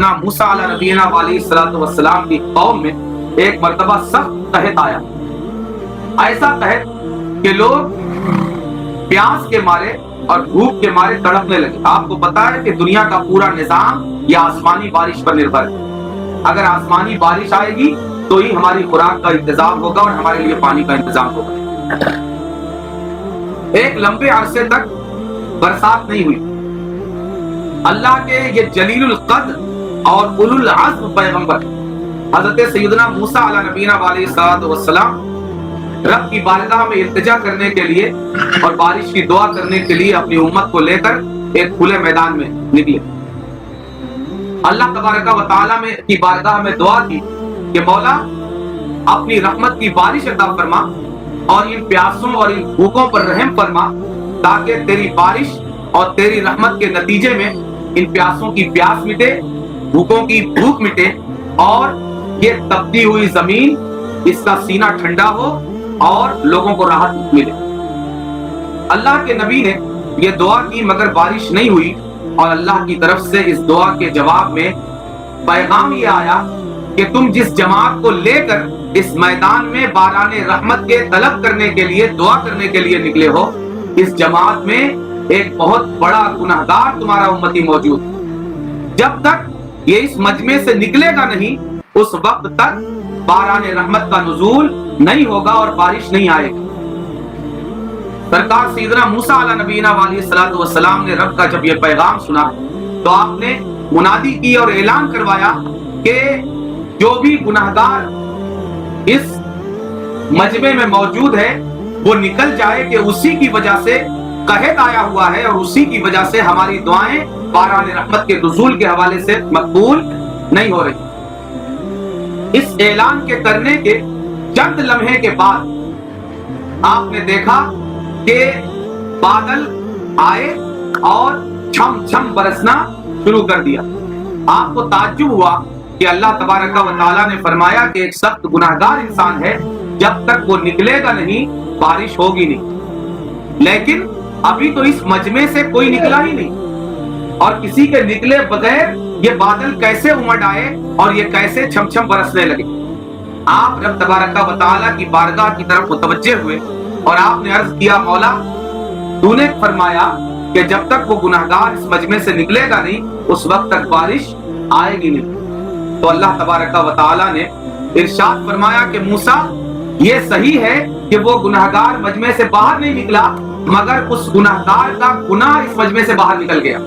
سیدنا موسیٰ علیہ نبینا علیہ الصلوۃ والسلام کی قوم میں ایک مرتبہ سخت قحط آیا، ایسا قحط کہ لوگ پیاس کے مارے اور بھوک کے مارے تڑپنے لگے۔ آپ کو پتا ہے کہ دنیا کا پورا نظام یہ آسمانی بارش پر نربھر ہے۔ اگر آسمانی بارش آئے گی تو ہی ہماری خوراک کا انتظام ہوگا اور ہمارے لیے پانی کا انتظام ہوگا۔ ایک لمبے عرصے تک برسات نہیں ہوئی۔ اللہ کے یہ جلیل القدر اور اولو العزم پیغمبر حضرت سیدنا موسیٰ علیہ نبینا علیہ الصلوۃ والسلام رب کی بارگاہ میں التجا کرنے کے لیے اور بارش کی دعا کرنے کے لیے اپنی امت کو لے کر ایک کھلے میدان میں نکلے۔ اللہ تبارک و تعالیٰ میں کی بارگاہ میں دعا کی کہ مولا اپنی رحمت کی بارش عطا فرما اور ان پیاسوں اور ان بھوکوں پر رحم فرما، تاکہ تیری بارش اور تیری رحمت کے نتیجے میں ان پیاسوں کی پیاس مٹے، بھوکوں کی بھوک مٹے اور یہ تپتی ہوئی زمین اس کا سینہ ٹھنڈا ہو اور لوگوں کو راحت ملے۔ اللہ کے نبی نے یہ دعا کی مگر بارش نہیں ہوئی، اور اللہ کی طرف سے اس دعا کے جواب میں پیغام یہ آیا کہ تم جس جماعت کو لے کر اس میدان میں باران رحمت کے طلب کرنے کے لیے دعا کرنے کے لیے نکلے ہو، اس جماعت میں ایک بہت بڑا گناہگار تمہارا امتی موجود ہے۔ جب تک یہ اس مجمع سے نکلے گا نہیں اس وقت تک باران رحمت کا نزول نہیں ہوگا اور بارش نہیں آئے گی۔ سرکار سیدنا موسیٰ علیہ نبینا علیہ الصلوۃ والسلام نے رب کا جب یہ پیغام سنا تو آپ نے منادی کی اور اعلان کروایا کہ جو بھی گناہگار اس مجمع میں موجود ہے وہ نکل جائے، کہ اسی کی وجہ سے قحط آیا ہوا ہے اور اسی کی وجہ سے ہماری دعائیں باران رحمت کے نزول کے حوالے سے مقبول نہیں ہو رہی۔ اس اعلان کے کرنے کے چند لمحے کے بعد آپ نے دیکھا کہ بادل آئے اور چھم چھم برسنا شروع کر دیا۔ آپ کو تعجب ہوا کہ اللہ تبارک و تعالیٰ نے فرمایا کہ ایک سخت گناہگار انسان ہے، جب تک وہ نکلے گا نہیں بارش ہوگی نہیں۔ لیکن ابھی تو اس مجمع سے کوئی نکلا ہی نہیں، اور کسی کے نکلے بغیر یہ بادل کیسے امڈ آئے اور یہ کیسے چھم چھم برسنے لگے۔ آپ رب تبارک و تعالیٰ کی بارگاہ کی طرف متوجہ ہوئے اور آپ نے عرض کیا، مولا تو نے فرمایا کہ جب تک وہ گناہگار اس مجمع سے نکلے گا نہیں اس وقت تک بارش آئے گی نہیں۔ تو اللہ تبارک و تعالیٰ نے ارشاد فرمایا کہ موسیٰ یہ صحیح ہے کہ وہ گناہگار مجمع سے باہر نہیں نکلا، مگر اس گناہگار کا گناہ اس مجمع سے باہر نکل گیا،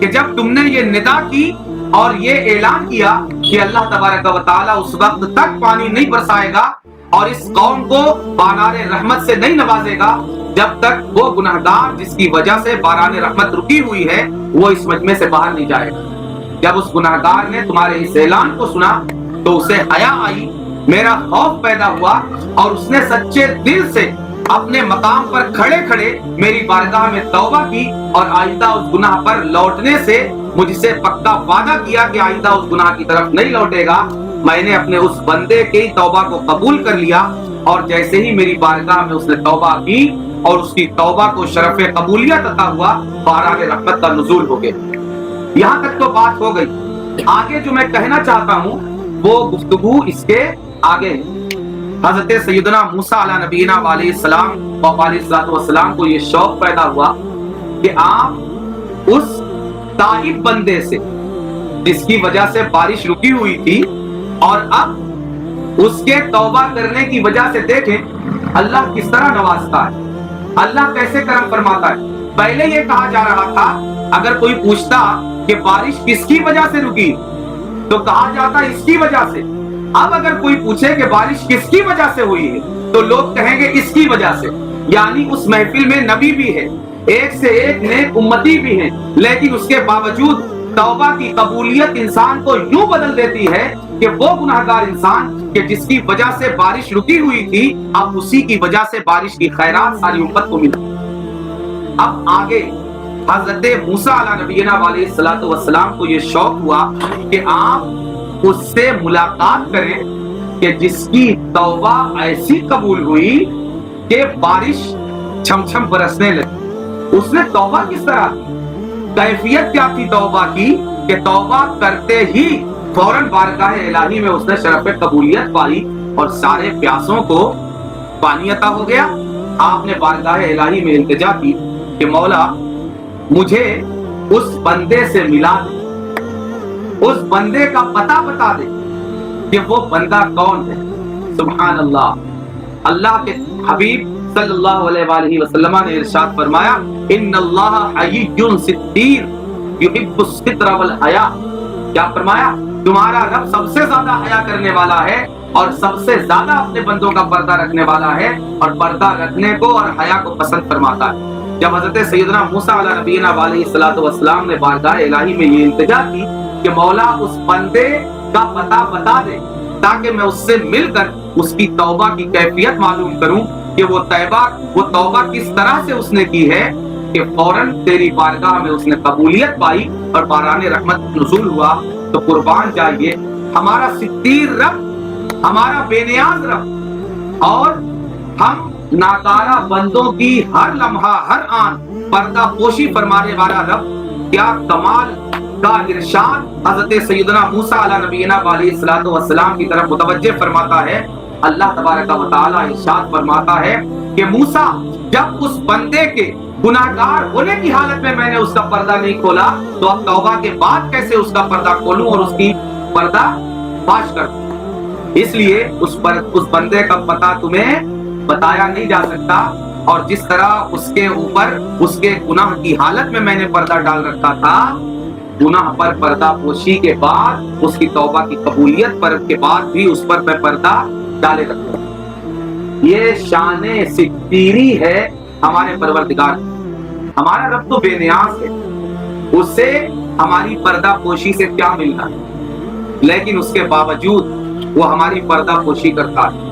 کہ جب تم نے یہ ندا کی اور یہ اعلان کیا کہ اللہ تبارک و تعالیٰ اس وقت تک پانی نہیں برسائے گا اور اس قوم کو باران رحمت سے نہیں نوازے گا جب تک وہ گناہگار جس کی وجہ سے باران رحمت رکی ہوئی ہے وہ اس مجمع سے باہر نہیں جائے گا۔ جب اس گناہگار نے تمہارے اس اعلان کو سنا تو اسے حیا آئی، میرا خوف پیدا ہوا، اور اس نے سچے دل سے اپنے مقام پر کھڑے کھڑے میری بارگاہ میں توبہ کی اور آئندہ اس گناہ پر لوٹنے سے مجھ سے پکا وعدہ کیا کہ آئندہ اس گناہ کی طرف نہیں لوٹے گا۔ میں نے اپنے اس بندے کی توبہ کو قبول کر لیا، اور جیسے ہی میری بارگاہ میں اس نے توبہ کی اور اس کی توبہ کو شرف قبولیت عطا ہوا، باران رحمت کا نزول ہو گیا۔ یہاں تک تو بات ہو گئی۔ آگے جو میں کہنا چاہتا ہوں وہ گفتگو اس کے آگے ہے۔ حضرت سیدنا موسیٰ علیہ نبینا علیہ السلام و علیہ الصلوۃ والسلام کو یہ شوق پیدا ہوا کہ آپ اس تائب بندے سے جس کی وجہ سے بارش رکی ہوئی تھی اور اب اس کے توبہ کرنے کی وجہ سے دیکھیں اللہ کس طرح نوازتا ہے، اللہ کیسے کرم فرماتا ہے۔ پہلے یہ کہا جا رہا تھا اگر کوئی پوچھتا کہ بارش کس کی وجہ سے رکی تو کہا جاتا اس کی وجہ سے۔ اب اگر کوئی پوچھے کہ بارش کس کی وجہ سے ہوئی ہے تو لوگ کہیں گے اس کی وجہ سے، یعنی اس محفل میں نبی بھی ہے، ایک سے ایک نیک امتی بھی ہیں، لیکن اس کے باوجود توبہ کی قبولیت انسان کو یوں بدل دیتی ہے کہ وہ گناہگار انسان کہ جس کی وجہ سے بارش رکی ہوئی تھی اب اسی کی وجہ سے بارش کی خیرات ساری امت کو ملا۔ اب آگے حضرت موسیٰ علیہ نبینا علیہ الصلوۃ والسلام کو یہ شوق ہوا کہ آپ اس سے ملاقات کریں کہ جس کی توبہ ایسی قبول ہوئی کہ بارش چھم چھم برسنے لگی۔ اس نے توبہ کس طرح کی، کیفیت کیا تھی توبہ کی کہ توبہ کرتے ہی فوراً بارگاہ الہی میں اس نے شرف قبولیت پائی اور سارے پیاسوں کو پانی عطا ہو گیا۔ آپ نے بارگاہ الہی میں التجا کی کہ مولا مجھے اس بندے سے ملا دے، اس بندے کا پتہ بتا دے کہ وہ بندہ کون ہے۔ سبحان اللہ، اللہ کے حبیب صلی اللہ علیہ وآلہ وسلم نے ارشاد فرمایا ان اللہ حیی ستیر یحب الستر والحیا۔ کیا فرمایا؟ تمہارا رب سب سے زیادہ حیا کرنے والا ہے اور سب سے زیادہ اپنے بندوں کا پردہ رکھنے والا ہے، اور پردہ رکھنے کو اور حیا کو پسند فرماتا ہے۔ جب حضرت سیدنا موسیٰ علیہ نبینا علیہ السلام نے بارگاہ الہی میں یہ التجا کی کہ مولا اس بندے کا پتہ بتا دے تاکہ میں اس سے مل کر اس کی توبہ کی کیفیت معلوم کروں کہ وہ توبہ کس طرح سے اس نے کی ہے کہ فوراً تیری بارگاہ میں اس نے قبولیت پائی اور باران رحمت نزول ہوا۔ تو قربان جائیے ہمارا ستیر رب، ہمارا بے نیاز رب، اور ہم ناکارہ بندوں کی ہر لمحہ ہر آن پردہ پوشی فرمانے والا رب، کیا کمال کا ارشاد حضرت سیدنا موسیٰ علیہ نبینا علیہ السلام کی طرف متوجہ فرماتا ہے۔ اللہ تبارک و تعالی ارشاد فرماتا ہے کہ موسیٰ جب اس بندے کے گناہگار ہونے کی حالت میں نے اس کا پردہ نہیں کھولا تو اب توبہ کے بعد کیسے اس کا پردہ کھولوں اور اس کی پردہ فاش کر دوں؟ اس لیے اس بندے کا پتہ تمہیں بتایا نہیں جا سکتا، اور جس طرح اس کے اوپر اس کے گناہ کی حالت میں نے پردہ ڈال رکھا تھا، گناہ پر پردہ پوشی کے بعد اس کی توبہ کی قبولیت پر کے بعد بھی اس پر میں پردہ ڈالے رکھا۔ یہ شان ستیری ہے ہمارے پروردگار۔ ہمارا رب تو بے نیاز ہے، اس سے ہماری پردہ پوشی سے کیا ملنا ہے، لیکن اس کے باوجود وہ ہماری پردہ پوشی کرتا ہے۔